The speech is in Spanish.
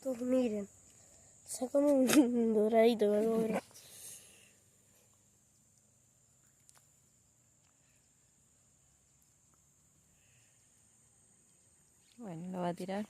chicos, miren. Sacamos un doradito, ¿verdad? Bueno, lo va a tirar.